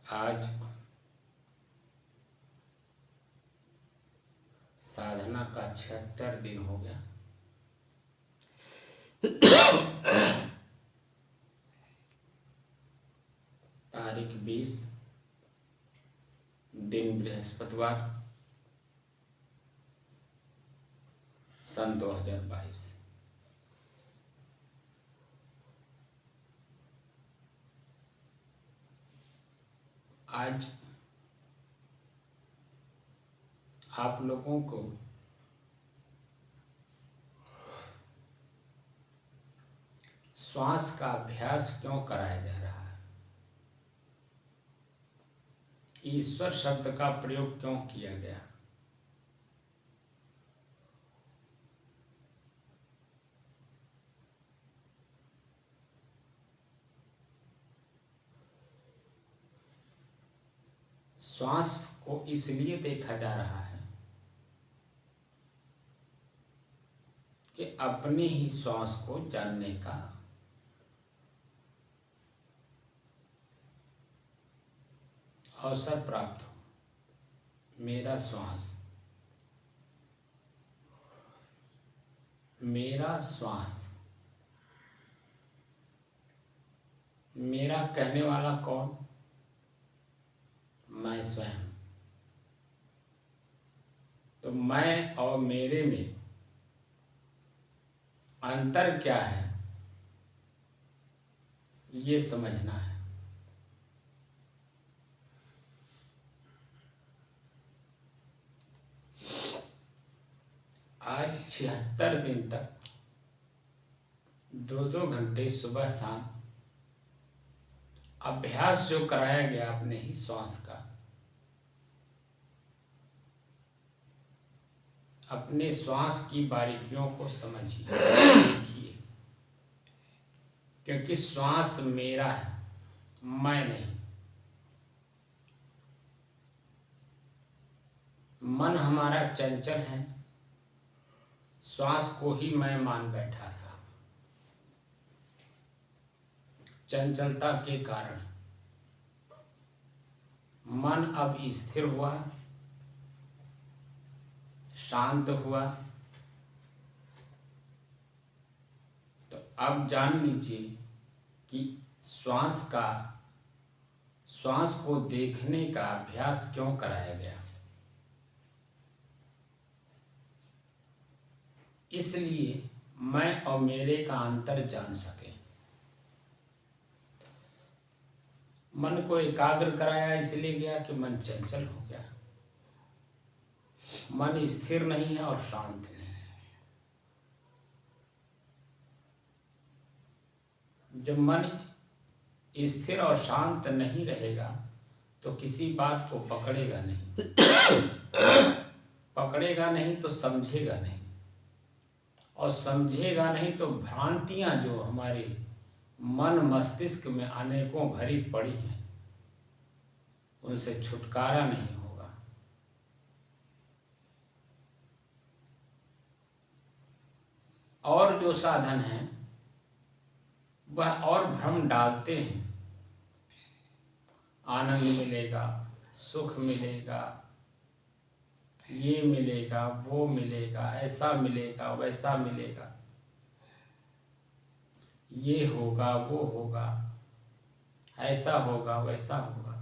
आज साधना का 76 दिन हो गया। तारीख 20, दिन बृहस्पतिवार, सन 2022। आज आप लोगों को श्वास का अभ्यास क्यों कराया जा रहा है, ईश्वर शब्द का प्रयोग क्यों किया गया, श्वास को इसलिए देखा जा रहा है कि अपने ही श्वास को जानने का अवसर प्राप्त हो। मेरा श्वास, मेरा श्वास, मेरा कहने वाला कौन? मैं स्वयं। तो मैं और मेरे में अंतर क्या है, ये समझना है। आज 76 दिन तक 2-2 घंटे सुबह शाम अभ्यास जो कराया गया अपने ही श्वास का, अपने श्वास की बारीकियों को समझिए, देखिए, क्योंकि श्वास मेरा है, मैं नहीं। मन हमारा चंचल है, श्वास को ही मैं मान बैठा था। चंचलता के कारण मन अब स्थिर हुआ, शांत हुआ। तो अब जान लीजिए कि श्वास को देखने का अभ्यास क्यों कराया गया। इसलिए मैं और मेरे का अंतर जान सके। मन को एकाग्र कराया इसलिए गया कि मन चंचल हो गया, मन स्थिर नहीं है और शांत नहीं है। जब मन स्थिर और शांत नहीं रहेगा तो किसी बात को पकड़ेगा नहीं, पकड़ेगा नहीं तो समझेगा नहीं, और समझेगा नहीं तो भ्रांतियां जो हमारे मन मस्तिष्क में अनेकों भरी पड़ी हैं, उनसे छुटकारा नहीं होगा। और जो साधन हैं वह और भ्रम डालते हैं। आनंद मिलेगा, सुख मिलेगा, ये मिलेगा, वो मिलेगा, ऐसा मिलेगा, वैसा मिलेगा, ये होगा, वो होगा, ऐसा होगा, वैसा होगा।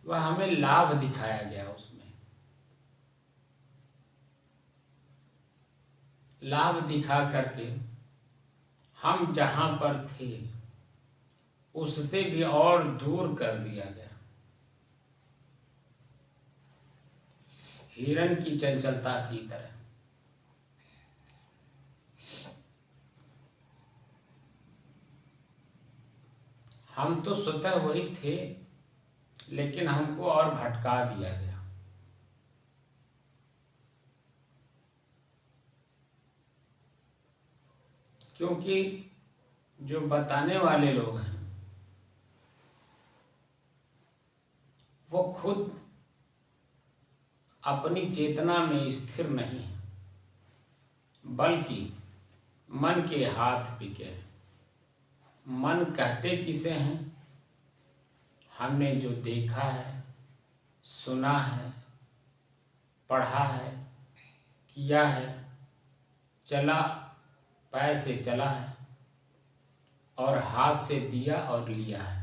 वह हमें लाभ दिखाया गया, उसमें लाभ दिखा करके हम जहां पर थे उससे भी और दूर कर दिया गया। हिरण की चंचलता की तरह हम तो स्वतः वही थे, लेकिन हमको और भटका दिया गया। क्योंकि जो बताने वाले लोग हैं वो खुद अपनी चेतना में स्थिर नहीं है, बल्कि मन के हाथ पिके। मन कहते किसे हैं? हमने जो देखा है, सुना है, पढ़ा है, किया है, चला, पैर से चला है और हाथ से दिया और लिया है,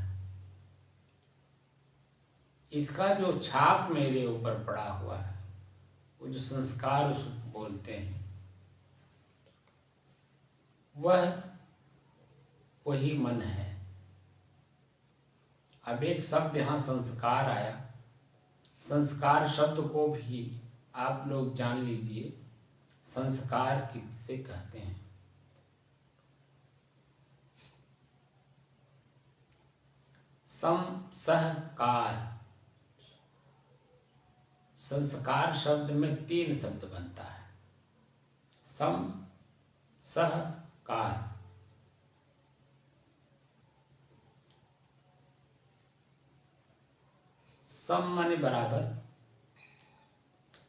इसका जो छाप मेरे ऊपर पड़ा हुआ है, वो जो संस्कार उसको बोलते हैं, वही मन है। अब एक शब्द यहाँ संस्कार आया, संस्कार शब्द को भी आप लोग जान लीजिए, संस्कार किससे कहते हैं। सहकार, संस्कार शब्द में 3 शब्द बनता है, सहकार। सम माने बराबर,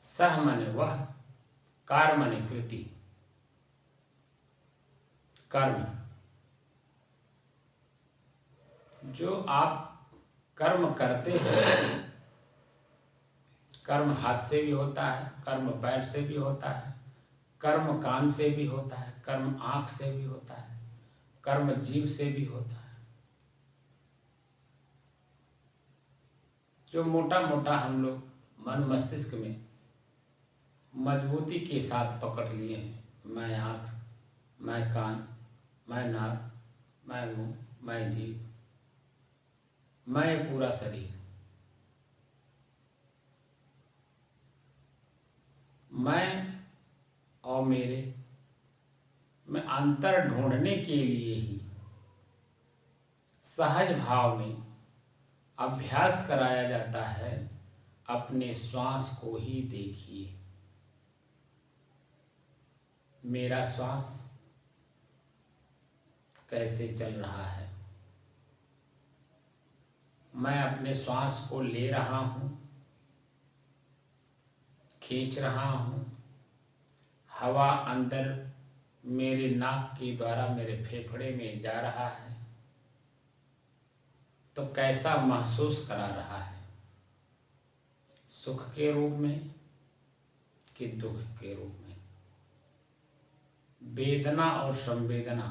सह माने वह, कार माने कृति, कर्म। जो आप कर्म करते हो, कर्म हाथ से भी होता है, कर्म पैर से भी होता है, कर्म कान से भी होता है, कर्म आँख से भी होता है, कर्म जीभ से भी होता है। जो मोटा मोटा हम लोग मन मस्तिष्क में मजबूती के साथ पकड़ लिए हैं, मैं आँख, मैं कान, मैं नाक, मैं मुंह, मैं जीभ, मैं पूरा शरीर, मैं और मेरे में अंतर ढूंढने के लिए ही सहज भाव में अभ्यास कराया जाता है। अपने श्वास को ही देखिए, मेरा श्वास कैसे चल रहा है, मैं अपने श्वास को ले रहा हूँ, खींच रहा हूँ, हवा अंदर मेरे नाक के द्वारा मेरे फेफड़े में जा रहा है, तो कैसा महसूस करा रहा है, सुख के रूप में कि दुख के रूप में, वेदना और संवेदना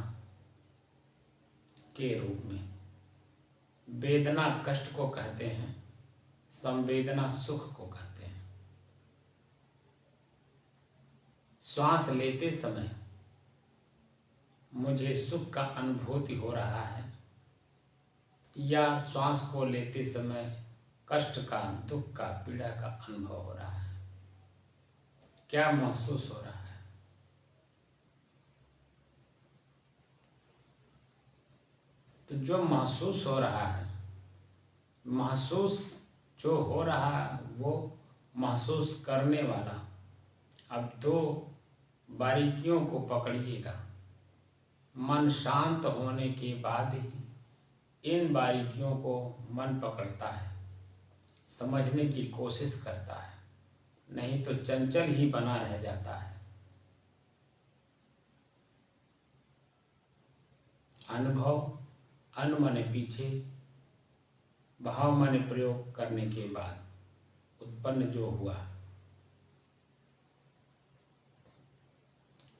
के रूप में। वेदना कष्ट को कहते हैं, संवेदना सुख को कहते हैं। श्वास लेते समय मुझे सुख का अनुभूति हो रहा है या श्वास को लेते समय कष्ट का, दुख का, पीड़ा का अनुभव हो रहा है, क्या महसूस हो रहा है। तो जो महसूस हो रहा है, महसूस जो हो रहा है, वो महसूस करने वाला अब 2 बारीकियों को पकड़िएगा। मन शांत होने के बाद ही इन बारीकियों को मन पकड़ता है, समझने की कोशिश करता है, नहीं तो चंचल ही बना रह जाता है। अनुभव, अनु माने पीछे, भाव माने प्रयोग करने के बाद उत्पन्न जो हुआ,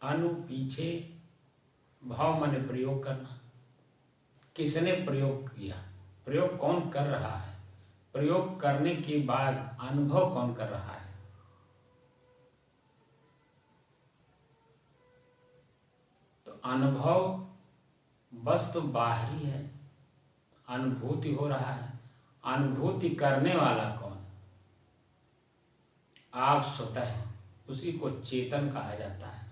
अनु पीछे, भाव माने प्रयोग करना। किसने प्रयोग किया, प्रयोग कौन कर रहा है, प्रयोग करने के बाद अनुभव कौन कर रहा है। तो अनुभव वस्तु बाहरी है, अनुभूति हो रहा है, अनुभूति करने वाला कौन, आप स्वतः हैं, उसी को चेतन कहा जाता है।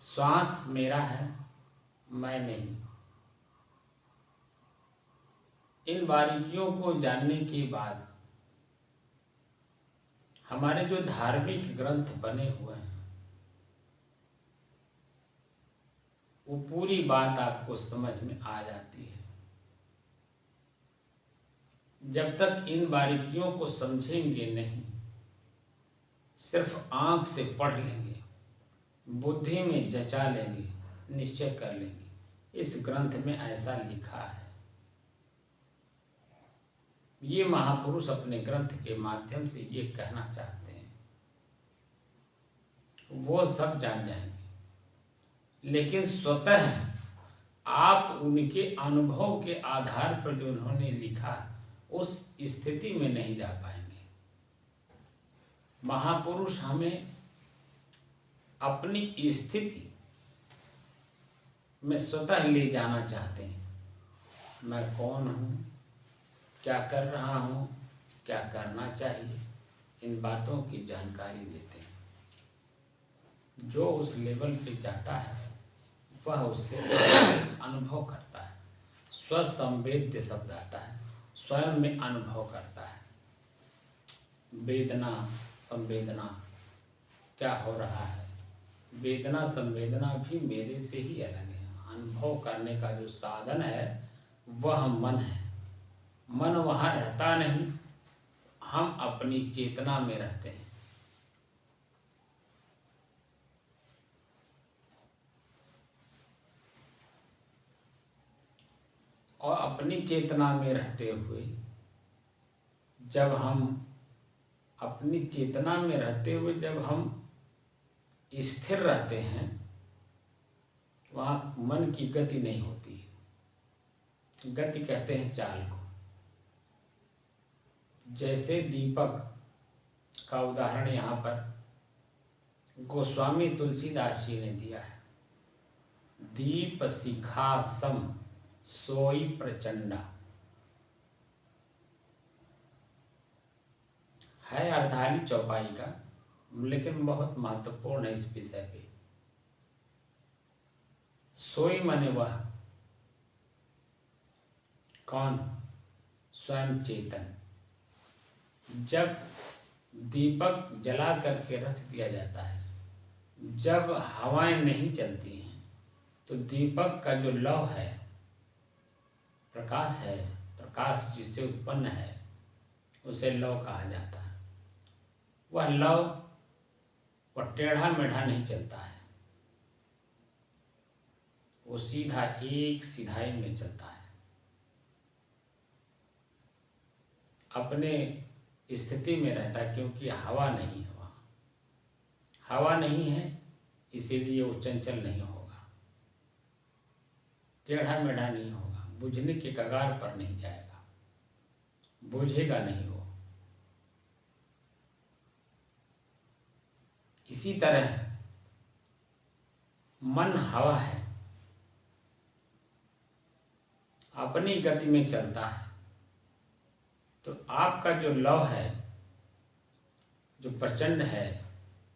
श्वास मेरा है, मैं नहीं। इन बारीकियों को जानने के बाद हमारे जो धार्मिक ग्रंथ बने हुए हैं, वो पूरी बात आपको समझ में आ जाती है। जब तक इन बारीकियों को समझेंगे नहीं, सिर्फ आंख से पढ़ लेंगे, बुद्धि में जचा लेंगे, निश्चय कर लेंगे, इस ग्रंथ में ऐसा लिखा है, ये महापुरुष अपने ग्रंथ के माध्यम से ये कहना चाहते हैं, वो सब जान जाएंगे। लेकिन स्वतः आप उनके अनुभव के आधार पर जो उन्होंने लिखा उस स्थिति में नहीं जा पाएंगे। महापुरुष हमें अपनी स्थिति में स्वतः ले जाना चाहते हैं। मैं कौन हूँ, क्या कर रहा हूँ, क्या करना चाहिए, इन बातों की जानकारी देते हैं। जो उस लेवल पे जाता है वह उससे अनुभव करता है। स्वसंवेद्य शब्द आता है, स्वयं में अनुभव करता है। वेदना संवेदना क्या हो रहा है, वेदना संवेदना भी मेरे से ही अलग है। अनुभव करने का जो साधन है वह मन है। मन वहाँ रहता नहीं, हम अपनी चेतना में रहते हैं। और अपनी चेतना में रहते हुए जब हम जब हम स्थिर रहते हैं, वहाँ मन की गति नहीं होती है। गति कहते हैं चाल को। जैसे दीपक का उदाहरण यहाँ पर गोस्वामी तुलसीदास जी ने दिया है। दीप शिखा सम सोई प्रचंडा। है अर्धाली चौपाई का, लेकिन बहुत महत्वपूर्ण है इस विषय पे। सोई माने वह कौन, स्वयं चेतन। जब दीपक जला करके रख दिया जाता है, जब हवाएं नहीं चलती हैं, तो दीपक का जो लौ है, प्रकाश है, प्रकाश जिससे उत्पन्न है, उसे लौ कहा जाता है। वह लौ वह टेढ़ा मेढ़ा नहीं चलता है, वो सीधा एक सिधाई में चलता है। अपने स्थिति में रहता है, क्योंकि हवा नहीं है वहाँ। हवा नहीं है इसीलिए वो चंचल नहीं होगा, टेढ़ा मेढ़ा नहीं होगा, बुझने के कगार पर नहीं जाएगा, बुझेगा नहीं वो। इसी तरह मन हवा है, अपनी गति में चलता है। तो आपका जो लव है, जो प्रचंड है,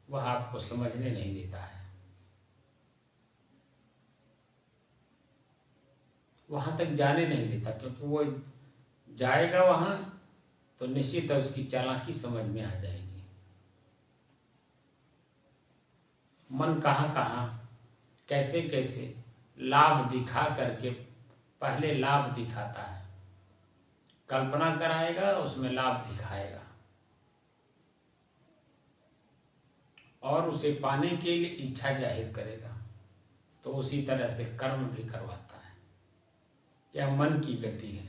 वह आपको समझने नहीं देता है। वहाँ तक जाने नहीं देता, क्योंकि वो जाएगा वहाँ तो निश्चित है उसकी चालाकी समझ में आ जाएगी। मन कहाँ कहाँ कैसे कैसे लाभ दिखा करके पहले लाभ दिखाता है, कल्पना कराएगा, उसमें लाभ दिखाएगा, और उसे पाने के लिए इच्छा जाहिर करेगा, तो उसी तरह से कर्म भी करवाता है। यह मन की गति है।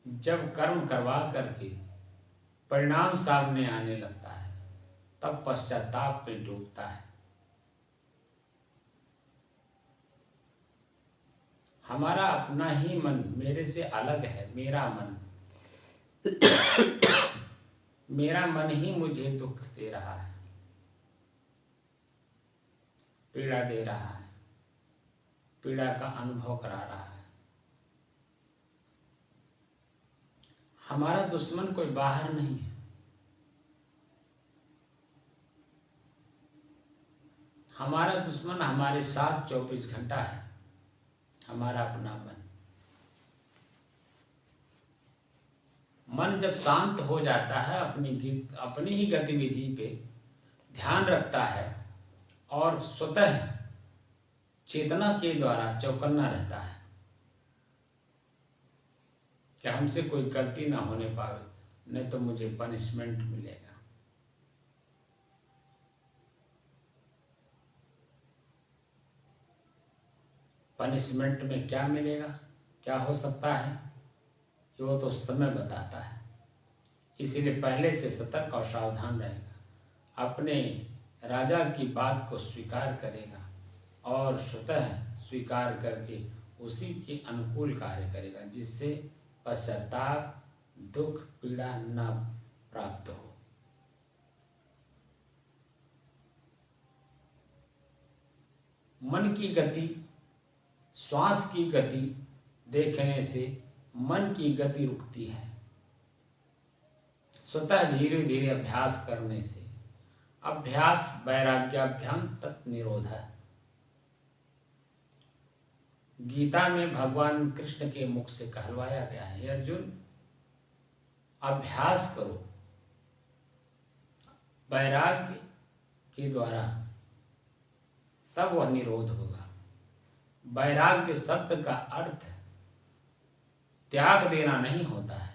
जब कर्म करवा करके परिणाम सामने आने लगता है, तब पश्चाताप में डूबता है। हमारा अपना ही मन मेरे से अलग है। मेरा मन मेरा मन ही मुझे दुख दे रहा है, पीड़ा दे रहा है, पीड़ा का अनुभव करा रहा है। हमारा दुश्मन कोई बाहर नहीं है, हमारा दुश्मन हमारे साथ 24 घंटा है, हमारा अपना मन। मन जब शांत हो जाता है, अपनी ही गतिविधि पे ध्यान रखता है और स्वतः चेतना के द्वारा चौकन्ना रहता है कि हमसे कोई गलती ना होने पावे, नहीं तो मुझे पनिशमेंट मिलेगा। पनिशमेंट में क्या मिलेगा, क्या हो सकता है, वो तो समय बताता है। इसीलिए पहले से सतर्क और सावधान रहेगा, अपने राजा की बात को स्वीकार करेगा और स्वतः स्वीकार करके उसी के अनुकूल कार्य करेगा, जिससे पश्चाताप, दुख, पीड़ा न प्राप्त हो। मन की गति, श्वास की गति देखने से मन की गति रुकती है। स्वतः धीरे धीरे अभ्यास करने से, अभ्यास वैराग्याभ्याम तत् निरोध है। गीता में भगवान कृष्ण के मुख से कहलवाया गया है, अर्जुन अभ्यास करो वैराग्य के द्वारा, तब वह निरोध होगा। वैराग्य शब्द का अर्थ त्याग देना नहीं होता है,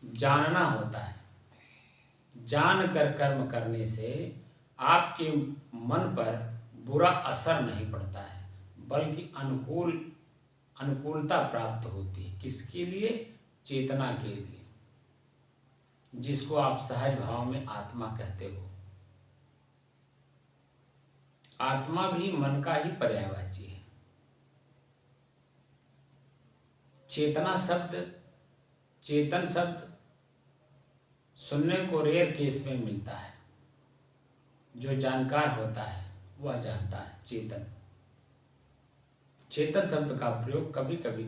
जानना होता है। जान कर कर्म करने से आपके मन पर बुरा असर नहीं पड़ता है, बल्कि अनुकूलता प्राप्त होती है। किसके लिए? चेतना के लिए, जिसको आप सहज भाव में आत्मा कहते हो। आत्मा भी मन का ही पर्यायवाची है। चेतना शब्द, चेतन शब्द सुनने को रेयर केस में मिलता है। जो जानकार होता है वह जानता है चेतन। चेतन शब्द का प्रयोग कभी कभी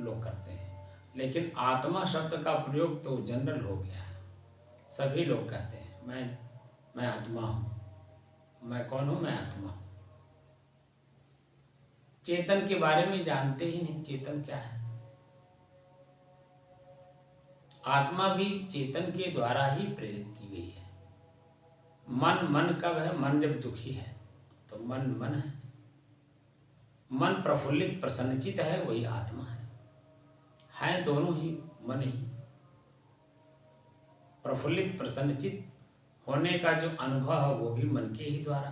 लोग करते हैं, लेकिन आत्मा शब्द का प्रयोग तो जनरल हो गया है। सभी लोग कहते हैं मैं आत्मा हूँ। मैं कौन हूँ? मैं आत्मा हूँ। चेतन के बारे में जानते ही नहीं, चेतन क्या है। आत्मा भी चेतन के द्वारा ही प्रेरित की गई है। मन कब है? मन जब दुखी है तो मन है। मन प्रफुल्लित प्रसन्नचित है, वही आत्मा है दोनों ही मन ही। प्रफुल्लित प्रसन्नचित होने का जो अनुभव है वो भी मन के ही द्वारा।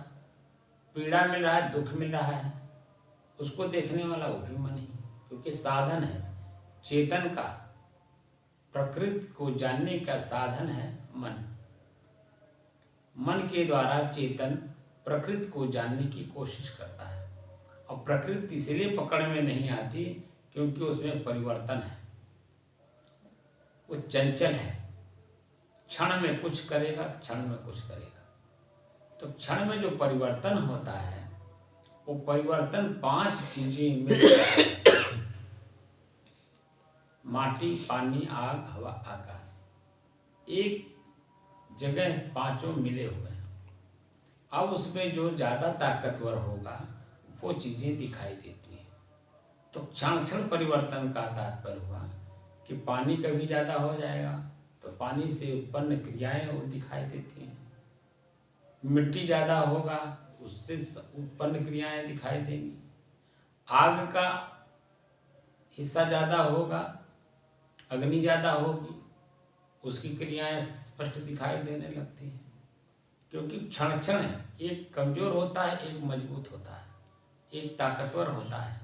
पीड़ा मिल रहा है, दुख मिल रहा है, उसको देखने वाला वो भी मन ही, क्योंकि साधन है चेतन का। प्रकृति को जानने का साधन है मन। मन के द्वारा चेतन प्रकृति को जानने की कोशिश करता है, और प्रकृति इसलिए पकड़ में नहीं आती क्योंकि उसमें परिवर्तन है, वो चंचल है। क्षण में कुछ करेगा, क्षण में कुछ करेगा। तो क्षण में जो परिवर्तन होता है वो परिवर्तन 5 चीजें मिलकर, माटी, पानी, आग, हवा, आकाश, एक जगह पांचों मिले हुए हैं। अब उसमें जो ज़्यादा ताकतवर होगा वो चीज़ें दिखाई देती हैं। तो क्षण क्षण परिवर्तन का तात्पर्य हुआ कि पानी कभी ज़्यादा हो जाएगा तो पानी से उत्पन्न क्रियाएं वो दिखाई देती हैं। मिट्टी ज़्यादा होगा, उससे उत्पन्न क्रियाएं दिखाई देंगी। आग का हिस्सा ज़्यादा होगा, अग्नि ज़्यादा होगी, उसकी क्रियाएं स्पष्ट दिखाई देने लगती हैं। क्योंकि क्षण क्षण एक कमज़ोर होता है, एक मजबूत होता है, एक ताकतवर होता है।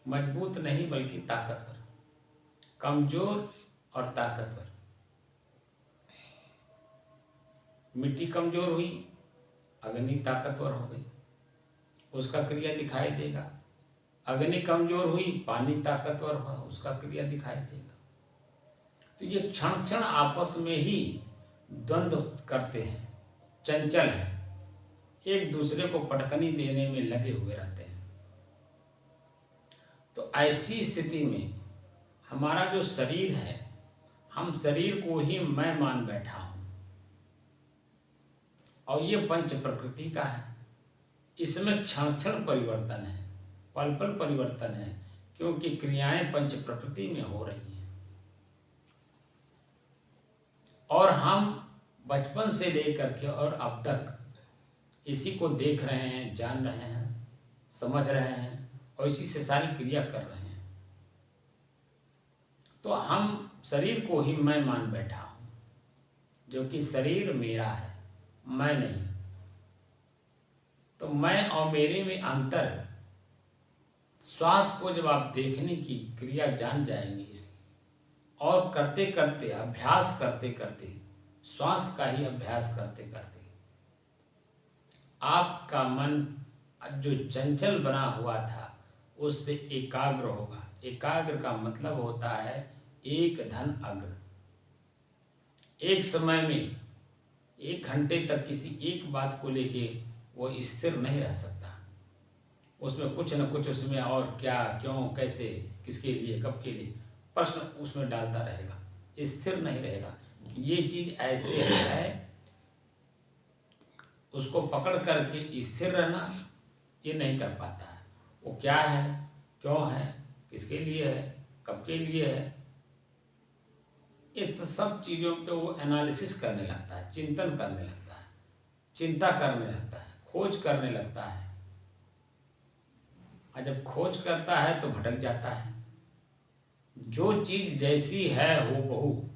मजबूत नहीं बल्कि ताकतवर, कमज़ोर और ताकतवर। मिट्टी कमज़ोर हुई, अग्नि ताकतवर हो गई, उसका क्रिया दिखाई देगा। अग्नि कमज़ोर हुई, पानी ताकतवर हुआ, उसका क्रिया दिखाई देगा। तो ये क्षण क्षण आपस में ही द्वंद्व करते हैं, चंचल हैं, एक दूसरे को पटकनी देने में लगे हुए रहते हैं। तो ऐसी स्थिति में हमारा जो शरीर है, हम शरीर को ही मैं मान बैठा हूं, और ये पंच प्रकृति का है। इसमें क्षण क्षण परिवर्तन है, पल पल परिवर्तन है, क्योंकि क्रियाएं पंच प्रकृति में हो रही हैं। और हम बचपन से लेकर के और अब तक इसी को देख रहे हैं, जान रहे हैं, समझ रहे हैं, और इसी से सारी क्रिया कर रहे हैं। तो हम शरीर को ही मैं मान बैठा हूं, जो कि शरीर मेरा है, मैं नहीं। तो मैं और मेरे में अंतर श्वास को जब आप देखने की क्रिया जान जाएंगे इस और करते करते अभ्यास करते करते श्वास का ही अभ्यास करते करते आपका मन जो चंचल बना हुआ था उससे एकाग्र होगा। एकाग्र का मतलब होता है एक धन अग्र। एक समय में 1 घंटे तक किसी एक बात को लेके वो स्थिर नहीं रह सकता। उसमें कुछ न कुछ उसमें और क्या क्यों कैसे किसके लिए कब के लिए प्रश्न उसमें डालता रहेगा, स्थिर नहीं रहेगा। ये चीज़ ऐसे है, उसको पकड़ करके स्थिर रहना ये नहीं कर पाता है। वो क्या है, क्यों है, किसके लिए है, कब के लिए है, ये तो सब चीज़ों पे वो एनालिसिस करने लगता है, चिंतन करने लगता है, चिंता करने लगता है, खोज करने लगता है। और जब खोज करता है तो भटक जाता है। जो चीज़ जैसी है हो बहू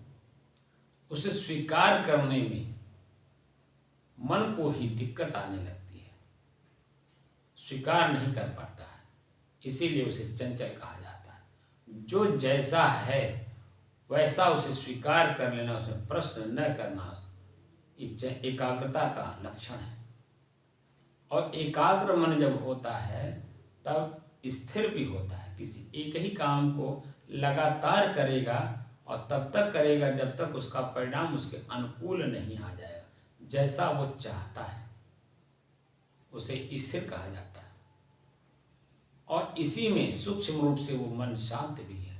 उसे स्वीकार करने में मन को ही दिक्कत आने लगती है, स्वीकार नहीं कर पाता है, इसीलिए उसे चंचल कहा जाता है। जो जैसा है वैसा उसे स्वीकार कर लेना, उसमें प्रश्न न करना एकाग्रता का लक्षण है। और एकाग्र मन जब होता है तब स्थिर भी होता है। किसी एक ही काम को लगातार करेगा और तब तक करेगा जब तक उसका परिणाम उसके अनुकूल नहीं आ जाएगा, जैसा वो चाहता है, उसे स्थिर कहा जाता है। और इसी में सूक्ष्म रूप से वो मन शांत भी है,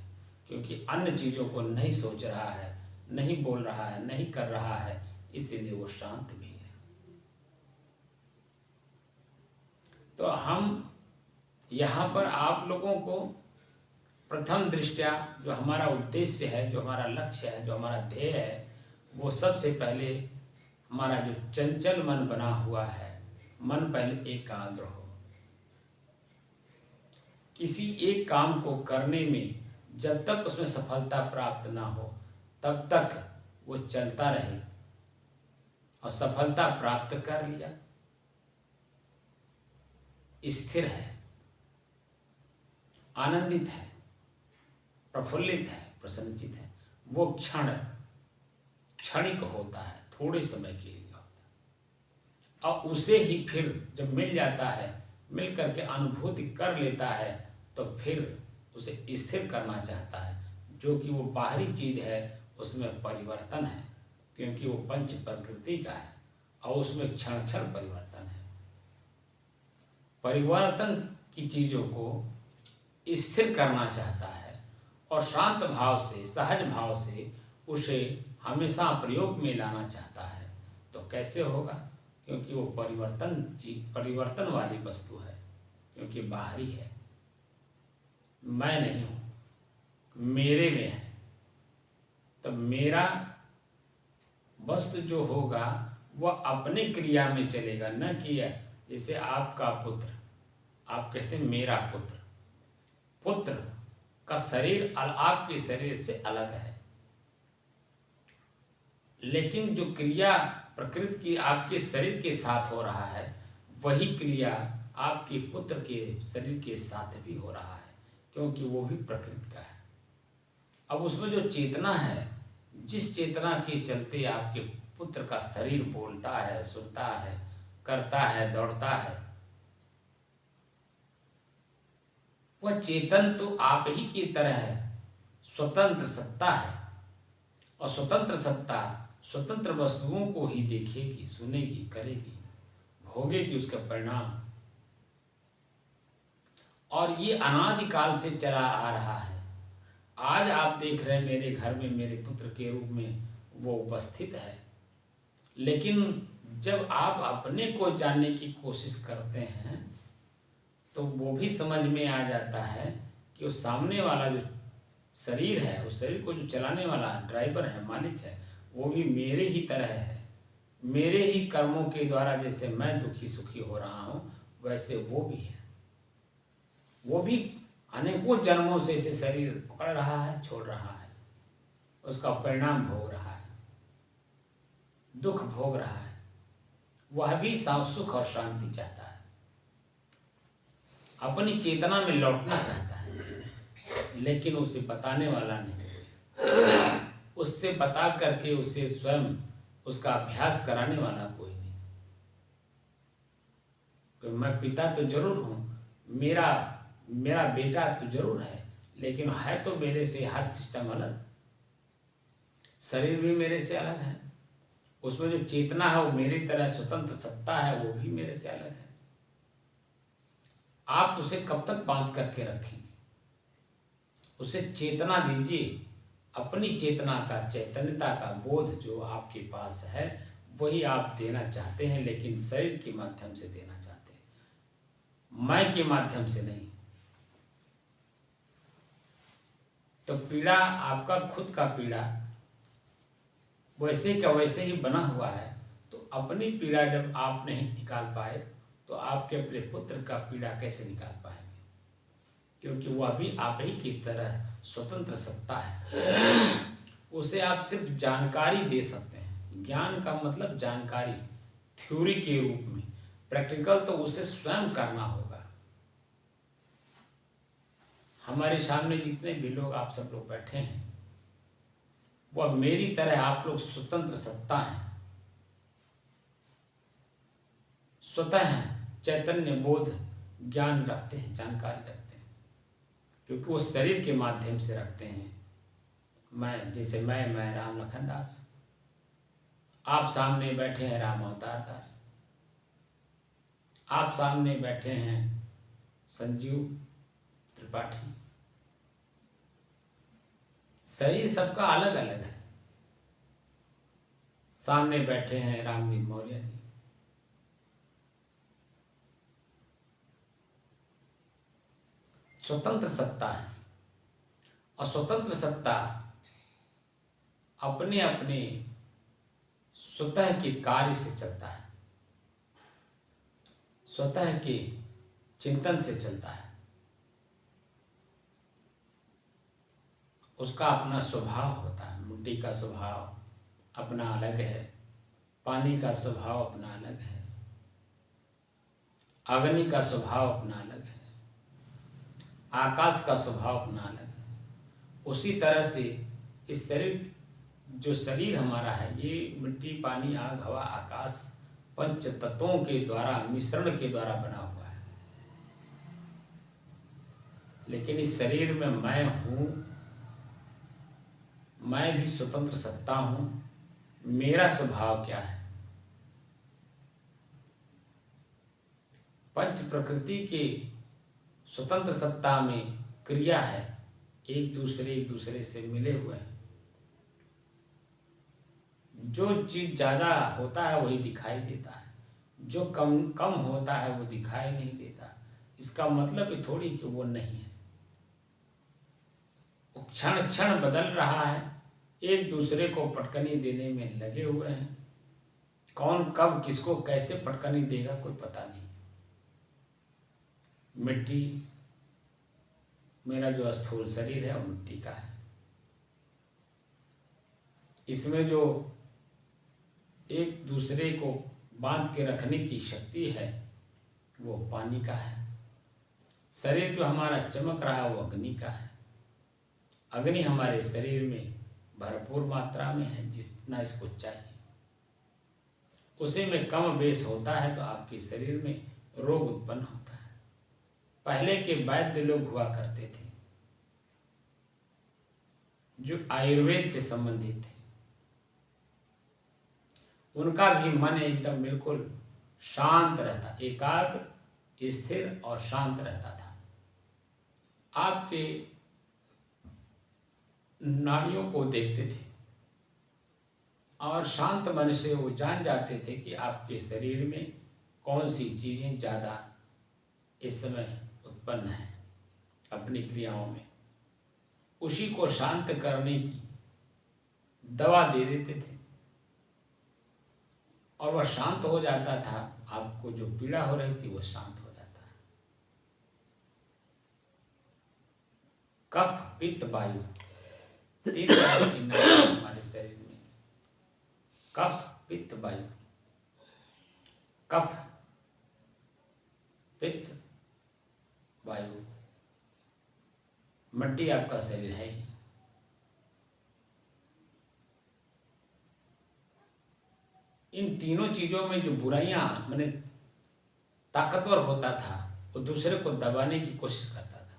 क्योंकि अन्य चीज़ों को नहीं सोच रहा है, नहीं बोल रहा है, नहीं कर रहा है, इसीलिए वो शांत भी है। तो हम यहाँ पर आप लोगों को प्रथम दृष्टया जो हमारा उद्देश्य है, जो हमारा लक्ष्य है, जो हमारा ध्येय है, वो सबसे पहले हमारा जो चंचल मन बना हुआ है, मन पहले एकाग्र हो। किसी एक काम को करने में जब तक उसमें सफलता प्राप्त ना हो तब तक वो चलता रहे, और सफलता प्राप्त कर लिया, स्थिर है, आनंदित है, प्रफुल्लित है, प्रसन्नचित है, वो क्षणिक होता है, थोड़े समय के लिए होता है। और उसे ही फिर जब मिल जाता है, मिल करके अनुभूति कर लेता है, तो फिर उसे स्थिर करना चाहता है। जो कि वो बाहरी चीज़ है उसमें परिवर्तन है, क्योंकि वो पंच प्रकृति का है और उसमें क्षण क्षण परिवर्तन है। परिवर्तन की चीज़ों को स्थिर करना चाहता है और शांत भाव से, सहज भाव से उसे हमेशा प्रयोग में लाना चाहता है। तो कैसे होगा, क्योंकि वो परिवर्तन वाली वस्तु है, क्योंकि बाहरी है, मैं नहीं हूँ, मेरे में है। तब मेरा वस्तु जो होगा वह अपने क्रिया में चलेगा, न कि जैसे आपका पुत्र, आप कहते हैं मेरा पुत्र, पुत्र का शरीर आपके शरीर से अलग है, लेकिन जो क्रिया प्रकृति की आपके शरीर के साथ हो रहा है वही क्रिया आपके पुत्र के शरीर के साथ भी हो रहा है, क्योंकि वो भी प्रकृति का है। अब उसमें जो चेतना है, जिस चेतना के चलते आपके पुत्र का शरीर बोलता है, सुनता है, करता है, दौड़ता है, वह चेतन तो आप ही की तरह है, स्वतंत्र सत्ता है। और स्वतंत्र सत्ता स्वतंत्र वस्तुओं को ही देखेगी, सुनेगी, करेगी, भोगेगी उसका परिणाम। और ये अनादिकाल से चला आ रहा है। आज आप देख रहे हैं मेरे घर में मेरे पुत्र के रूप में वो उपस्थित है, लेकिन जब आप अपने को जानने की कोशिश करते हैं तो वो भी समझ में आ जाता है कि वो सामने वाला जो शरीर है, उस शरीर को जो चलाने वाला ड्राइवर है, मालिक है, वो भी मेरे ही तरह है। मेरे ही कर्मों के द्वारा जैसे मैं दुखी सुखी हो रहा हूँ, वैसे वो भी है। वो भी अनेकों जन्मों से इसे शरीर पकड़ रहा है, छोड़ रहा है, उसका परिणाम भोग रहा है, दुख भोग रहा है। वह भी सुख और शांति चाहता है। अपनी चेतना में लौटना चाहता है, लेकिन उसे बताने वाला नहीं, उससे बता करके उसे स्वयं उसका अभ्यास कराने वाला कोई नहीं। तो मैं पिता तो जरूर हूँ, मेरा मेरा बेटा तो जरूर है, लेकिन है तो मेरे से हर सिस्टम अलग। शरीर भी मेरे से अलग है, उसमें जो चेतना है वो मेरी तरह स्वतंत्र सत्ता है, वो भी मेरे से अलग है। आप उसे कब तक बांध करके रखेंगे? उसे चेतना दीजिए। अपनी चेतना का, चैतन्यता का बोध जो आपके पास है वही आप देना चाहते हैं, लेकिन शरीर के माध्यम से देना चाहते हैं, मैं के माध्यम से नहीं। तो पीड़ा आपका खुद का पीड़ा वैसे का वैसे ही बना हुआ है। तो अपनी पीड़ा जब आप नहीं निकाल पाए तो आपके अपने पुत्र का पीड़ा कैसे निकाल पाएंगे? क्योंकि वह भी आप ही की तरह स्वतंत्र सत्ता है। उसे आप सिर्फ जानकारी दे सकते हैं। ज्ञान का मतलब जानकारी, थ्योरी के रूप में। प्रैक्टिकल तो उसे स्वयं करना होगा। हमारे सामने जितने भी लोग, आप सब लोग बैठे हैं, वह मेरी तरह आप लोग स्वतंत्र सत्ता हैं, स्वतः चैतन्य बोध ज्ञान रखते हैं, जानकारी रखते हैं, क्योंकि वो शरीर के माध्यम से रखते हैं। मैं, जैसे मैं राम लखन दास, आप सामने बैठे हैं राम अवतार दास, आप सामने बैठे हैं संजीव त्रिपाठी। शरीर सबका अलग अलग है। सामने बैठे हैं रामदीप मौर्य जी, स्वतंत्र सत्ता है। और स्वतंत्र सत्ता अपने अपने स्वतः के कार्य से चलता है, स्वतः के चिंतन से चलता है। उसका अपना स्वभाव होता है। मिट्टी का स्वभाव अपना अलग है, पानी का स्वभाव अपना अलग है, अग्नि का स्वभाव अपना अलग है, आकाश का स्वभाव अपना अलग है। उसी तरह से इस शरीर, जो शरीर हमारा है, ये मिट्टी, पानी, आग, हवा, आकाश, पंच तत्वों के द्वारा, मिश्रण के द्वारा बना हुआ है। लेकिन इस शरीर में मैं हूँ, मैं भी स्वतंत्र सत्ता हूँ। मेरा स्वभाव क्या है? पंच प्रकृति के स्वतंत्र सत्ता में क्रिया है, एक दूसरे से मिले हुए हैं। जो चीज ज्यादा होता है वही दिखाई देता है, जो कम कम होता है वो दिखाई नहीं देता। इसका मतलब ये थोड़ी कि वो नहीं है। क्षण क्षण बदल रहा है, एक दूसरे को पटकनी देने में लगे हुए हैं। कौन कब किसको कैसे पटकनी देगा कोई पता नहीं। मिट्टी, मेरा जो स्थूल शरीर है वो मिट्टी का है। इसमें जो एक दूसरे को बांध के रखने की शक्ति है वो पानी का है। शरीर जो हमारा चमक रहा है वो अग्नि का है। अग्नि हमारे शरीर में भरपूर मात्रा में है, जितना इसको चाहिए। उसी में कम बेस होता है तो आपके शरीर में रोग उत्पन्न होता है। पहले के वैद्य लोग हुआ करते थे जो आयुर्वेद से संबंधित थे, उनका भी मन एकदम बिल्कुल शांत रहता, एकाग्र, स्थिर और शांत रहता था। आपके नाड़ियों को देखते थे और शांत मन से वो जान जाते थे कि आपके शरीर में कौन सी चीजें ज्यादा इस समय उत्पन्न है अपनी क्रियाओं में। उसी को शांत करने की दवा दे देते थे और वह शांत हो जाता था। आपको जो पीड़ा हो रही थी वो शांत हो जाता है। कफ, पित्त, वायु, तीन तरह की नाड़ी हमारे शरीर में। कफ, पित्त, वायु। कफ, पित्त वायु, मिट्टी आपका शरीर है ही। इन तीनों चीजों में जो बुराइयां मैंने ताकतवर होता था वो दूसरे को दबाने की कोशिश करता था,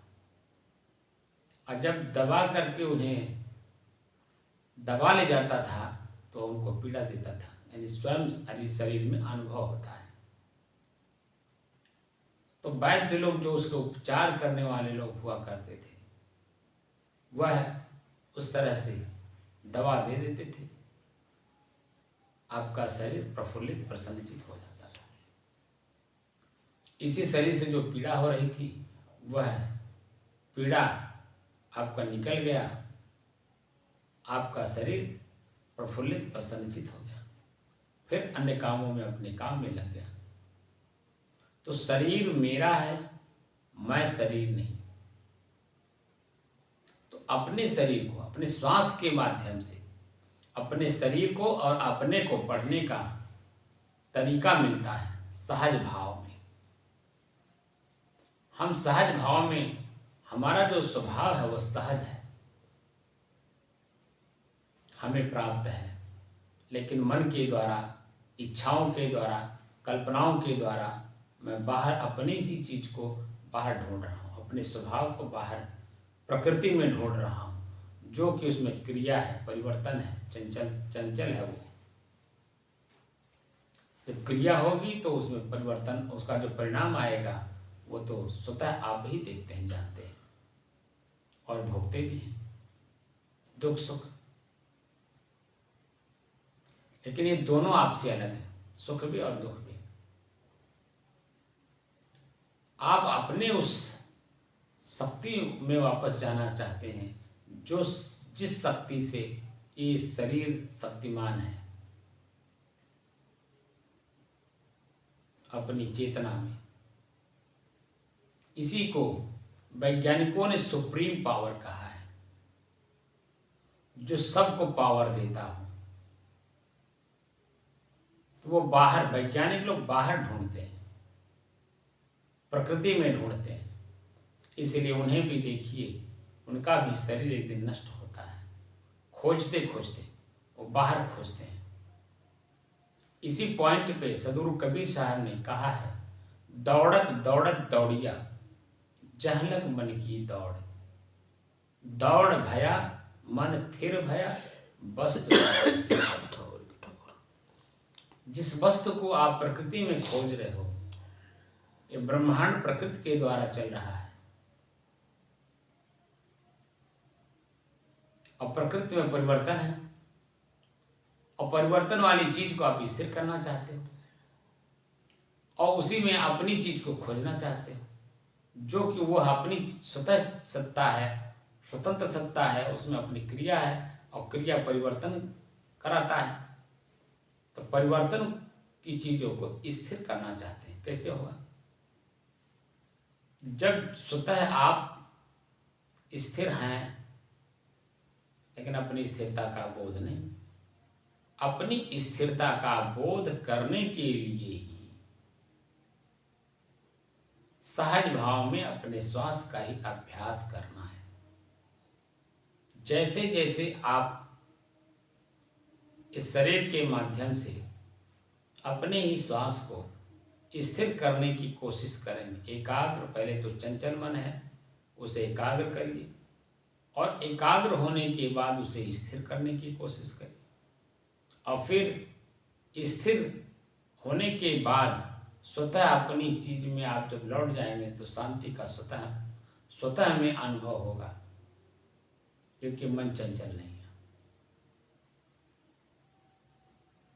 और जब दबा करके उन्हें दबा ले जाता था तो उनको पीड़ा देता था, यानी स्वयं शरीर में अनुभव होता है। तो वैद्य लोग जो उसके उपचार करने वाले लोग हुआ करते थे, वह उस तरह से दवा दे देते थे, आपका शरीर प्रफुल्लित प्रसन्नचित हो जाता था। इसी शरीर से जो पीड़ा हो रही थी वह पीड़ा आपका निकल गया, आपका शरीर प्रफुल्लित प्रसन्नचित हो गया, फिर अन्य कामों में अपने काम में लग गया। तो शरीर मेरा है, मैं शरीर नहीं। तो अपने शरीर को अपने श्वास के माध्यम से अपने शरीर को और अपने को पढ़ने का तरीका मिलता है सहज भाव में। हम सहज भाव में, हमारा जो स्वभाव है वह सहज है, हमें प्राप्त है, लेकिन मन के द्वारा, इच्छाओं के द्वारा, कल्पनाओं के द्वारा मैं बाहर अपनी ही चीज को बाहर ढूंढ रहा हूँ, अपने स्वभाव को बाहर प्रकृति में ढूंढ रहा हूँ, जो कि उसमें क्रिया है, परिवर्तन है, चंचल है। वो जब क्रिया होगी तो उसमें परिवर्तन, उसका जो परिणाम आएगा वो तो स्वतः आप ही देखते हैं, जानते हैं और भोगते भी हैं, दुख सुख। लेकिन ये दोनों आपसे अलग हैं, सुख भी और दुख भी। आप अपने उस शक्ति में वापस जाना चाहते हैं जो जिस शक्ति से ये शरीर शक्तिमान है, अपनी चेतना में। इसी को वैज्ञानिकों ने सुप्रीम पावर कहा है, जो सबको पावर देता हो। तो वो बाहर, वैज्ञानिक लोग बाहर ढूंढते हैं, प्रकृति में ढूंढते हैं, इसलिए उन्हें भी देखिए, उनका भी शरीर एक दिन नष्ट होता है, खोजते खोजते वो बाहर खोजते हैं। इसी पॉइंट पे सदगुरु कबीर साहब ने कहा है, दौड़त दौड़त दौड़िया जहलक मन की दौड़, दौड़ भया मन थिर भया वस्तु। जिस वस्तु को आप प्रकृति में खोज रहे हो, ये ब्रह्मांड प्रकृति के द्वारा चल रहा है, और प्रकृति में परिवर्तन है, और परिवर्तन वाली चीज को आप स्थिर करना चाहते हो, और उसी में अपनी चीज को खोजना चाहते हो, जो कि वह अपनी स्वतः सत्ता है, स्वतंत्र सत्ता है, उसमें अपनी क्रिया है, और क्रिया परिवर्तन कराता है। तो परिवर्तन की चीजों को स्थिर करना चाहते हैं, कैसे होगा? जब स्वतः आप स्थिर हैं, लेकिन अपनी स्थिरता का बोध नहीं। अपनी स्थिरता का बोध करने के लिए ही सहज भाव में अपने श्वास का ही अभ्यास करना है। जैसे जैसे आप इस शरीर के माध्यम से अपने ही श्वास को स्थिर करने की कोशिश करेंगे, एकाग्र, पहले तो चंचल मन है उसे एकाग्र करिए, और एकाग्र होने के बाद उसे स्थिर करने की कोशिश करिए, और फिर स्थिर होने के बाद स्वतः अपनी चीज में आप जब लौट जाएंगे तो शांति का स्वतः में अनुभव होगा, क्योंकि मन चंचल नहीं है,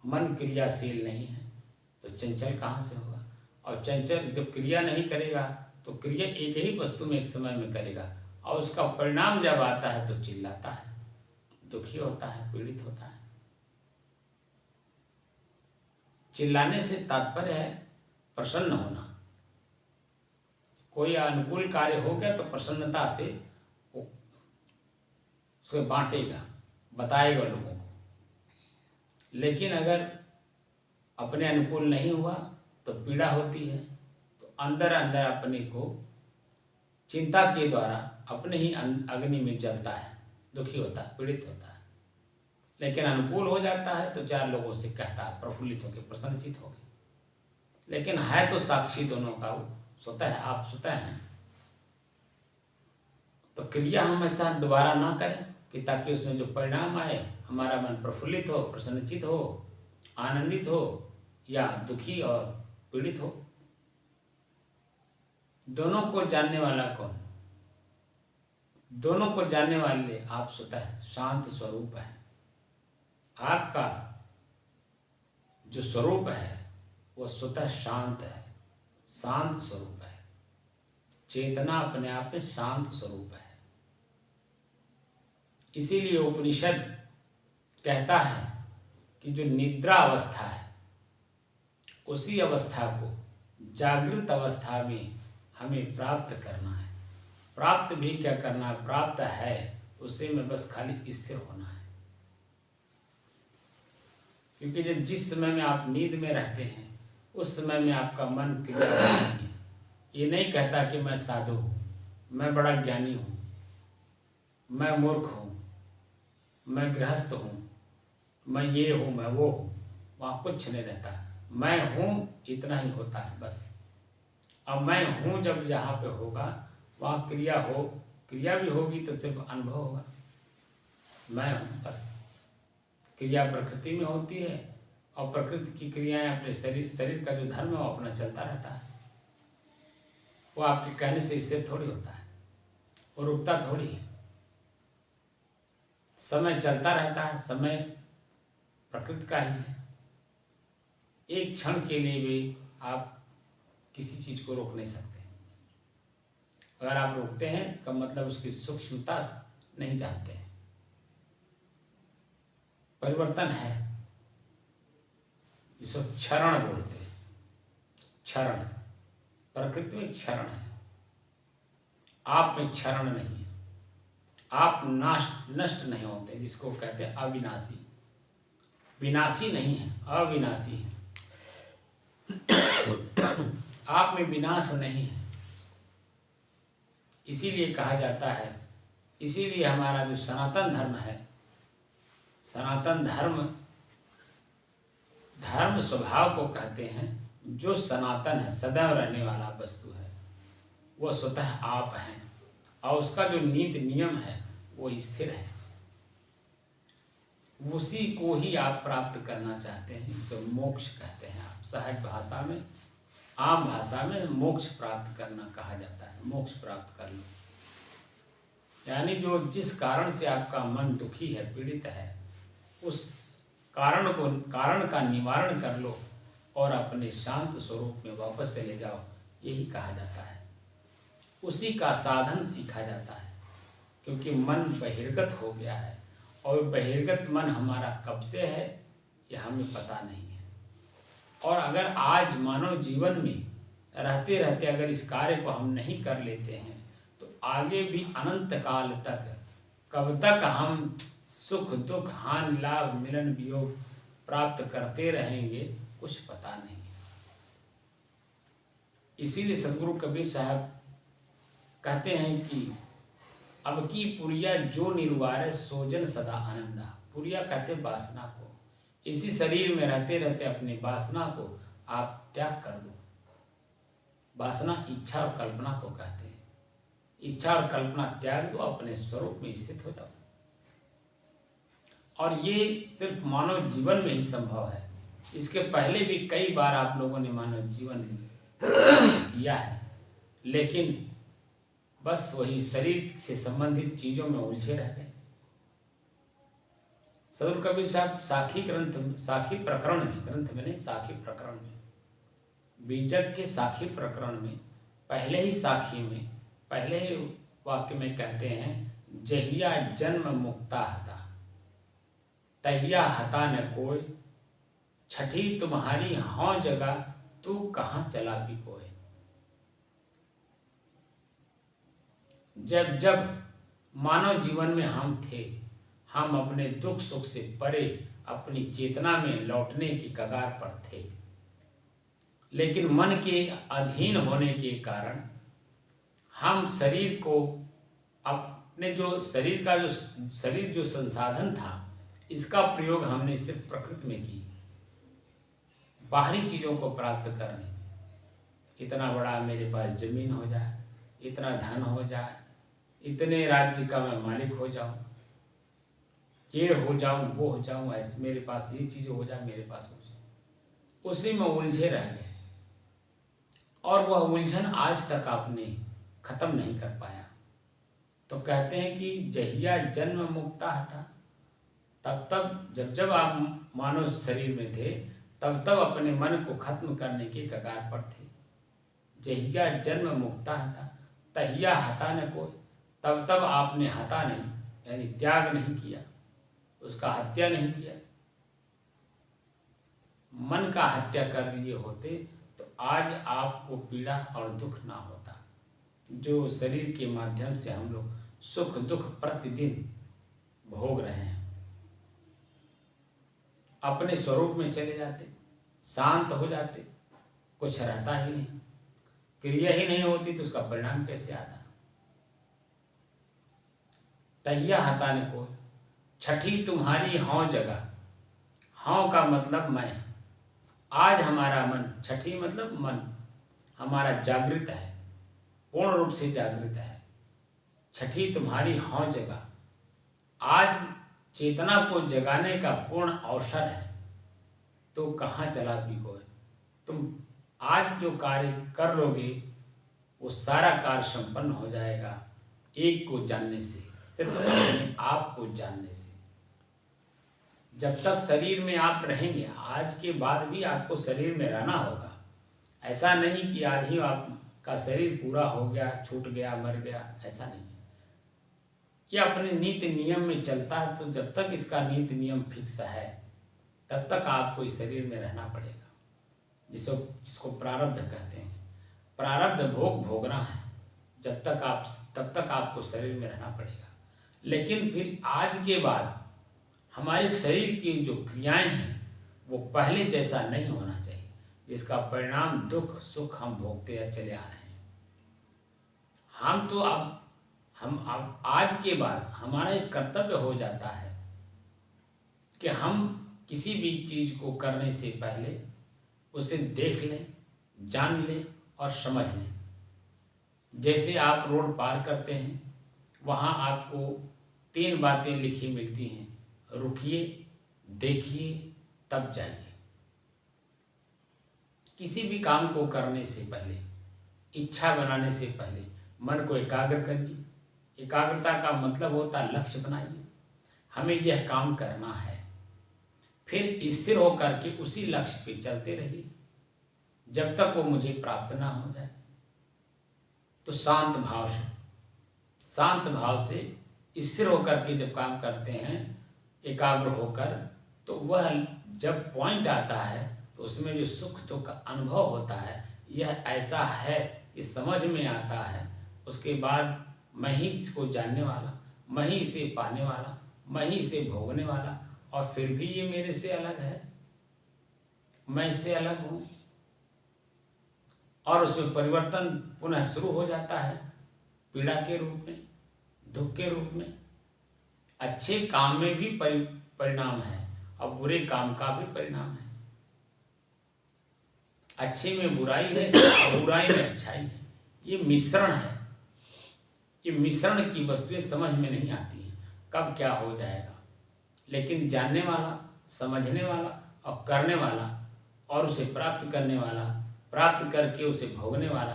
मन क्रियाशील नहीं है, तो चंचल कहाँ से होगा? और चंचल जब क्रिया नहीं करेगा तो क्रिया एक ही वस्तु में एक समय में करेगा, और उसका परिणाम जब आता है तो चिल्लाता है, दुखी होता है, पीड़ित होता है। चिल्लाने से तात्पर्य है प्रसन्न होना। कोई अनुकूल कार्य हो गया तो प्रसन्नता से उसे बांटेगा, बताएगा लोगों को। लेकिन अगर अपने अनुकूल नहीं हुआ तो पीड़ा होती है, तो अंदर अंदर अपने को चिंता के द्वारा अपने ही अग्नि में जलता है, दुखी होता है, पीड़ित होता है। लेकिन अनुकूल हो जाता है तो चार लोगों से कहता है, प्रफुल्लित होकर, प्रसन्नचित होकर। लेकिन है तो साक्षी दोनों का वो स्वतः है, आप स्वतः हैं। तो क्रिया हमेशा दोबारा ना करें कि ताकि उसमें जो परिणाम आए हमारा मन प्रफुल्लित हो, प्रसन्नचित हो, आनंदित हो या दुखी और पीड़ित हो। दोनों को जानने वाला कौन? दोनों को जानने वाले आप स्वतः शांत स्वरूप है। आपका जो स्वरूप है वो स्वतः शांत है, शांत स्वरूप है। चेतना अपने आप में शांत स्वरूप है। इसीलिए उपनिषद कहता है कि जो निद्रा अवस्था है उसी अवस्था को जागृत अवस्था में हमें प्राप्त करना है। प्राप्त भी क्या करना है, प्राप्त है उसी में बस खाली स्थिर होना है। क्योंकि जब जिस समय में आप नींद में रहते हैं उस समय में आपका मन क्रिया नहीं है। ये नहीं कहता कि मैं साधु हूँ, मैं बड़ा ज्ञानी हूँ, मैं मूर्ख हूँ, मैं गृहस्थ हूँ, मैं ये हूँ, मैं वो हूँ। वहाँ कुछ नहीं रहता। मैं हूँ इतना ही होता है बस। अब मैं हूँ जब जहाँ पे होगा वहाँ क्रिया हो, क्रिया भी होगी तो सिर्फ अनुभव होगा। मैं हूँ बस। क्रिया प्रकृति में होती है और प्रकृति की क्रियाएं अपने शरीर का जो धर्म है वो अपना चलता रहता है। वो आपके कहने से स्थिर थोड़ी होता है, वो रुकता थोड़ी है। समय चलता रहता है, समय प्रकृति का ही है। एक क्षण के लिए भी आप किसी चीज को रोक नहीं सकते। अगर आप रोकते हैं इसका मतलब उसकी सूक्ष्मता नहीं जानते हैं। परिवर्तन है जिसको क्षरण बोलते हैं। क्षरण प्रकृति में क्षरण है, आप में क्षरण नहीं है। आप नष्ट नहीं होते, जिसको कहते हैं अविनाशी। विनाशी नहीं है, अविनाशी है। आप में विनाश नहीं है। इसीलिए कहा जाता है, इसीलिए हमारा जो सनातन धर्म है, सनातन धर्म स्वभाव को कहते हैं। जो सनातन है, सदैव रहने वाला वस्तु है, वो स्वतः आप हैं और उसका जो नीति नियम है वो स्थिर है। उसी को ही आप प्राप्त करना चाहते हैं, जिसे मोक्ष कहते हैं। आप सहज भाषा में, आम भाषा में मोक्ष प्राप्त करना कहा जाता है। मोक्ष प्राप्त कर लो, यानी जो जिस कारण से आपका मन दुखी है, पीड़ित है, उस कारण का निवारण कर लो और अपने शांत स्वरूप में वापस चले जाओ, यही कहा जाता है। उसी का साधन सीखा जाता है, क्योंकि मन बहिर्गत हो गया है और बहिर्गत मन हमारा कब से है यह हमें पता नहीं है। और अगर आज मानव जीवन में रहते रहते अगर इस कार्य को हम नहीं कर लेते हैं तो आगे भी अनंत काल तक, कब तक हम सुख दुख, हानि लाभ, मिलन वियोग प्राप्त करते रहेंगे कुछ पता नहीं है। इसीलिए सदगुरु कबीर साहब कहते हैं कि अब की पुरिया जो निर्वारे सोजन सदा आनंदा। पुरिया कहते वासना को। इसी शरीर में रहते रहते अपनी वासना को आप त्याग कर दो। वासना इच्छा और कल्पना को कहते हैं। इच्छा और कल्पना त्याग दो, अपने स्वरूप में स्थित हो जाओ। और ये सिर्फ मानव जीवन में ही संभव है। इसके पहले भी कई बार आप लोगों ने मानव जीवन किया है, लेकिन बस वही शरीर से संबंधित चीजों में उलझे रह गए। सदगुरु कबीर साहब साखी प्रकरण में, बीजक के साखी प्रकरण में पहले ही वाक्य में कहते हैं, जहिया जन्म मुक्ता हता तहिया हता न कोई, छठी तुम्हारी हाँ जगह तू कहाँ चला भी कोई। जब जब मानव जीवन में हम थे, हम अपने दुख सुख से परे अपनी चेतना में लौटने की कगार पर थे, लेकिन मन के अधीन होने के कारण हम शरीर को अपने जो शरीर का जो शरीर जो संसाधन था, इसका प्रयोग हमने सिर्फ प्रकृति में की, बाहरी चीज़ों को प्राप्त करने। इतना बड़ा मेरे पास जमीन हो जाए, इतना धन हो जाए, इतने राज्य का मैं मालिक हो जाऊं, ये हो जाऊं, वो हो जाऊं, ऐसे मेरे पास ये चीज़ हो जाए, मेरे पास हो जाए, उसी में उलझे रह गए। और वह उलझन आज तक आपने खत्म नहीं कर पाया। तो कहते हैं कि जहिया जन्म मुक्ता था, तब तब जब आप मानव शरीर में थे, तब तब अपने मन को खत्म करने के कगार पर थे। जहिया जन्म मुक्ता था तहिया हता न कोई, तब तब आपने हता नहीं, यानी त्याग नहीं किया, उसका हत्या नहीं किया। मन का हत्या कर लिए होते तो आज आपको पीड़ा और दुख ना होता। जो शरीर के माध्यम से हम लोग सुख दुख प्रतिदिन भोग रहे हैं, अपने स्वरूप में चले जाते, शांत हो जाते, कुछ रहता ही नहीं, क्रिया ही नहीं होती तो उसका परिणाम कैसे आता। तहिया हता न कोई, छठी तुम्हारी हौ जगह। हौ का मतलब मैं। आज हमारा मन, छठी मतलब मन हमारा जागृत है, पूर्ण रूप से जागृत है। छठी तुम्हारी हौ जगह। आज चेतना को जगाने का पूर्ण अवसर है, तो कहाँ चला बिगोए। तुम आज जो कार्य कर लोगे वो सारा कार्य संपन्न हो जाएगा एक को जानने से, सिर्फ अपने आप को जानने से। जब तक शरीर में आप रहेंगे, आज के बाद भी आपको शरीर में रहना होगा। ऐसा नहीं कि आज ही आपका शरीर पूरा हो गया, छूट गया, मर गया, ऐसा नहीं है। ये अपने नीति नियम में चलता है, तो जब तक इसका नीति नियम फिक्स है तब तक आपको इस शरीर में रहना पड़ेगा, जिसको प्रारब्ध कहते हैं। प्रारब्ध भोग भोगना है, तब तक आपको शरीर में रहना पड़ेगा। लेकिन फिर आज के बाद हमारे शरीर की जो क्रियाएं हैं वो पहले जैसा नहीं होना चाहिए, जिसका परिणाम दुख सुख हम भोगते चले आ रहे हैं। हम आज के बाद हमारा एक कर्तव्य हो जाता है कि हम किसी भी चीज़ को करने से पहले उसे देख लें, जान लें और समझ लें। जैसे आप रोड पार करते हैं, वहाँ आपको 3 बातें लिखी मिलती हैं, रुकिए, देखिए, तब जाइए। किसी भी काम को करने से पहले, इच्छा बनाने से पहले मन को एकाग्र करिए। एकाग्रता का मतलब होता है लक्ष्य बनाइए, हमें यह काम करना है। फिर स्थिर होकर के उसी लक्ष्य पे चलते रहिए जब तक वो मुझे प्राप्त ना हो जाए। तो शांत भाव से स्थिर होकर के जब काम करते हैं, एकाग्र होकर, तो वह जब पॉइंट आता है तो उसमें जो सुख दुख का अनुभव होता है, यह ऐसा है कि समझ में आता है। उसके बाद मैं ही इसको जानने वाला, मैं ही इसे पाने वाला, मैं ही इसे भोगने वाला, और फिर भी ये मेरे से अलग है, मैं इससे अलग हूँ। और उसमें परिवर्तन पुनः शुरू हो जाता है, पीड़ा के रूप में, दुख के रूप में। अच्छे काम में भी परिणाम है और बुरे काम का भी परिणाम है। अच्छे में बुराई है और बुराई में अच्छाई है। ये मिश्रण है। ये मिश्रण की वस्तुएं समझ में नहीं आती हैं, कब क्या हो जाएगा। लेकिन जानने वाला, समझने वाला और करने वाला और उसे प्राप्त करने वाला, प्राप्त करके उसे भोगने वाला,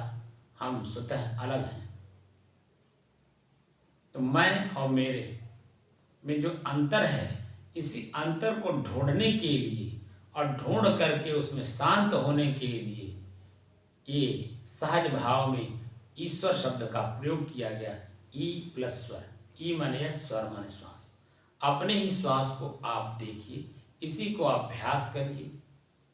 हम स्वतः अलग हैं। तो मैं और मेरे में जो अंतर है, इसी अंतर को ढूंढने के लिए और ढूंढ करके उसमें शांत होने के लिए ये सहज भाव में ईश्वर शब्द का प्रयोग किया गया। ई प्लस स्वर, ई माने स्वर माने श्वास। अपने ही श्वास को आप देखिए, इसी को अभ्यास करिए,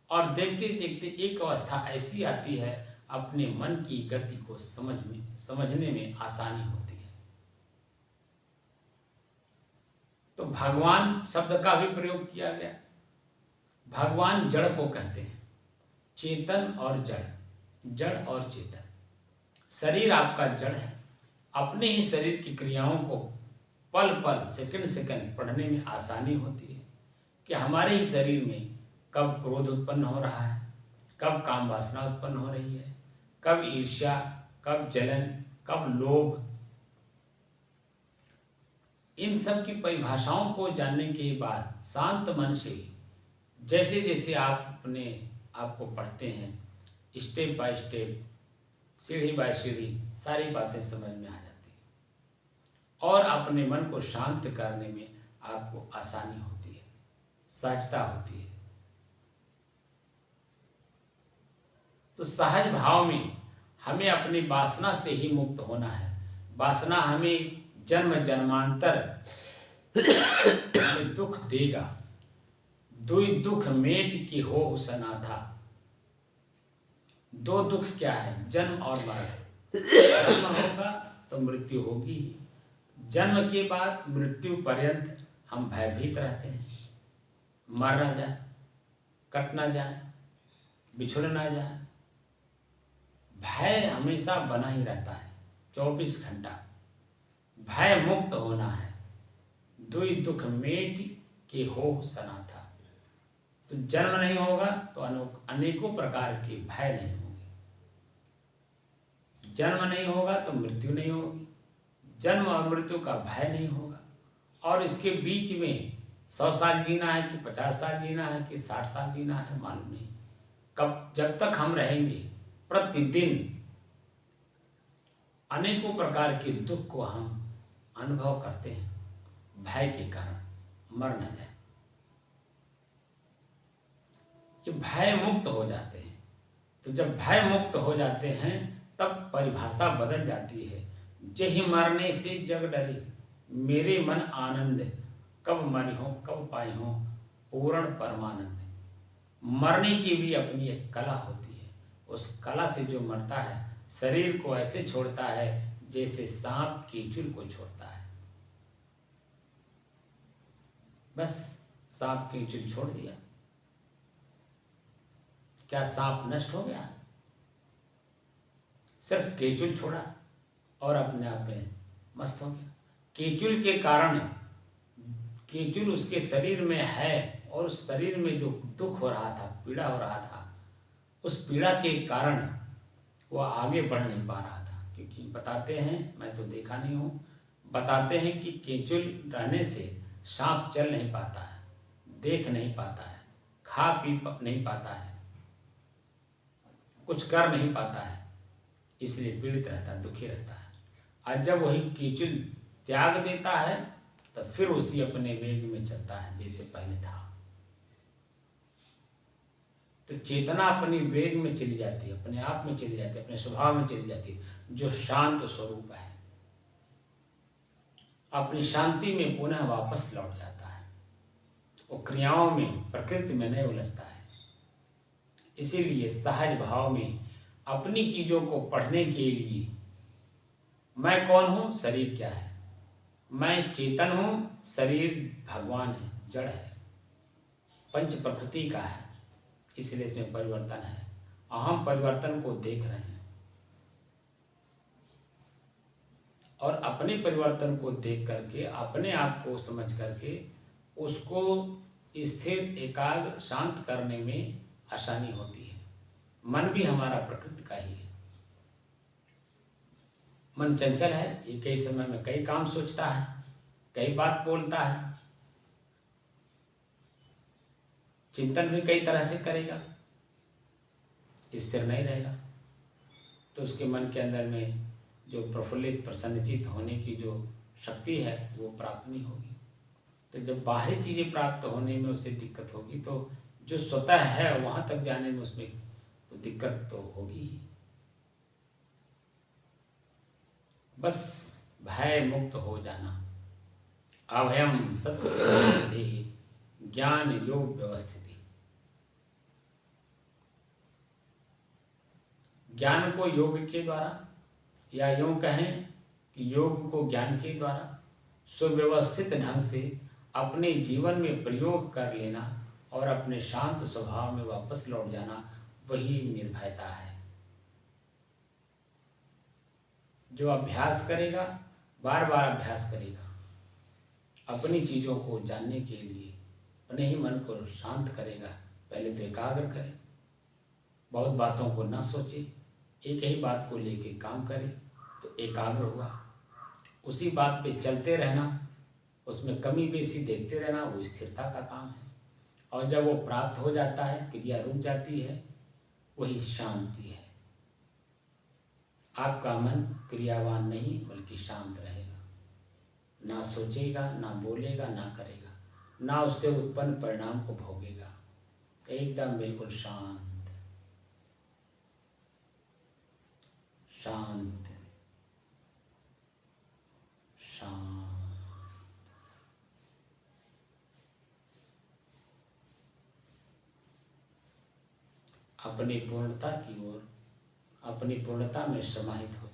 और देखते देखते एक अवस्था ऐसी आती है, अपने मन की गति को समझने में आसानी होती है। तो भगवान शब्द का भी प्रयोग किया गया। भगवान जड़ को कहते हैं, चेतन और जड़, जड़ और चेतन। शरीर आपका जड़ है, अपने ही शरीर की क्रियाओं को पल पल सेकंड सेकंड पढ़ने में आसानी होती है कि हमारे ही शरीर में कब क्रोध उत्पन्न हो रहा है, कब काम वासना उत्पन्न हो रही है, कब ईर्ष्या, कब जलन, कब लोभ। इन सब की परिभाषाओं को जानने के बाद शांत मन से जैसे जैसे आप अपने आप को पढ़ते हैं, स्टेप बाय स्टेप, सीढ़ी बाय सीढ़ी सारी बातें समझ में आ जाती हैं और अपने मन को शांत करने में आपको आसानी होती है, सहजता होती है। तो सहज भाव में हमें अपनी वासना से ही मुक्त होना है। वासना हमें जन्म जन्मांतर में दुख देगा। दुई दुख मेट की हो सनाथा। दो दुख क्या है? जन्म और मरण। जन्म होगा तो मृत्यु होगी ही। जन्म के बाद मृत्यु पर्यंत हम भयभीत रहते हैं, मर ना जाए, कट ना जाए, बिछुड़ ना जाए। भय हमेशा बना ही रहता है, 24 घंटा। भय मुक्त होना है। दुई दुख मेट के हो सनाथा। तो जन्म नहीं होगा तो अनेकों प्रकार के भय नहीं होंगे। जन्म नहीं होगा तो मृत्यु नहीं होगी। जन्म और मृत्यु का भय नहीं होगा। और इसके बीच में 100 साल जीना है कि 50 साल जीना है कि 60 साल जीना है, मालूम नहीं। कब, जब तक हम रहेंगे, प्रतिदिन अनेकों प्रकार के दुख को हम अनुभव करते हैं भय के कारण, मर न जाए। ये भय मुक्त हो जाते हैं। तो जब भय मुक्त हो जाते हैं तब परिभाषा बदल जाती है। जहि मरने से जग डरे, मेरे मन आनंद, कब मरी हो कब पाई हो पूर्ण परमानंद। मरने की भी अपनी एक कला होती है। उस कला से जो मरता है, शरीर को ऐसे छोड़ता है जैसे सांप कीचुल को छोड़ता है। बस सांप कीचुल छोड़ दिया, क्या सांप नष्ट हो गया? सिर्फ केचुल छोड़ा और अपने आप में मस्त हो गया। केचुल के कारण, केचुल उसके शरीर में है और उस शरीर में जो दुख हो रहा था, पीड़ा हो रहा था, उस पीड़ा के कारण वो आगे बढ़ नहीं पा रहा था। क्योंकि बताते हैं, मैं तो देखा नहीं हूँ, बताते हैं कि केचुल रहने से सांप चल नहीं पाता है, देख नहीं पाता है, खा पी नहीं पाता है, कुछ कर नहीं पाता है, इसलिए पीड़ित रहता है, दुखी रहता है। और जब वही कीचुल त्याग देता है तो फिर उसी अपने वेग में चलता है जैसे पहले था। तो चेतना अपनी वेग में चली जाती है, अपने आप में चली जाती है, अपने स्वभाव में चली जाती है, जो शांत स्वरूप है, अपनी शांति में पुनः वापस लौट जाता है। वो क्रियाओं में, प्रकृति में नहीं उलझता है। इसीलिए सहज भाव में अपनी चीजों को पढ़ने के लिए, मैं कौन हूं, शरीर क्या है, मैं चेतन हूं, शरीर भगवान है, जड़ है, पंच प्रकृति का है, इसलिए इसमें परिवर्तन है। हम परिवर्तन को देख रहे हैं और अपने परिवर्तन को देख करके, अपने आप को समझ करके उसको स्थिर, एकाग्र, शांत करने में आसानी होती है। मन भी हमारा प्रकृति का ही है। मन चंचल है, ये कई समय में कई काम सोचता है, कई बात बोलता है, चिंतन भी कई तरह से करेगा, स्थिर नहीं रहेगा। तो उसके मन के अंदर में जो प्रफुल्लित, प्रसन्नचित होने की जो शक्ति है वो प्राप्त नहीं होगी। तो जब बाहरी चीज़ें प्राप्त होने में उसे दिक्कत होगी तो जो स्वतः है वहाँ तक जाने में उसमें तो दिक्कत तो होगी ही। बस भय मुक्त हो जाना। अभयम सत्य ज्ञान योग व्यवस्थिति। ज्ञान को योग के द्वारा, या यूँ कहें कि योग को ज्ञान के द्वारा सुव्यवस्थित ढंग से अपने जीवन में प्रयोग कर लेना और अपने शांत स्वभाव में वापस लौट जाना, वही निर्भयता है। जो अभ्यास करेगा, बार बार अभ्यास करेगा, अपनी चीज़ों को जानने के लिए अपने ही मन को शांत करेगा। पहले तो एकाग्र करे, बहुत बातों को ना सोचे, एक ही बात को लेके काम करे तो एकाग्र हुआ। उसी बात पे चलते रहना, उसमें कमी बेसी देखते रहना, वो स्थिरता का काम है। और जब वो प्राप्त हो जाता है, क्रिया रुक जाती है, वही शांति है। आपका मन क्रियावान नहीं बल्कि शांत रहेगा, ना सोचेगा, ना बोलेगा, ना करेगा, ना उससे उत्पन्न परिणाम को भोगेगा, एकदम बिल्कुल शांत शांत शांत। अपनी पूर्णता की ओर, अपनी पूर्णता में समाहित हो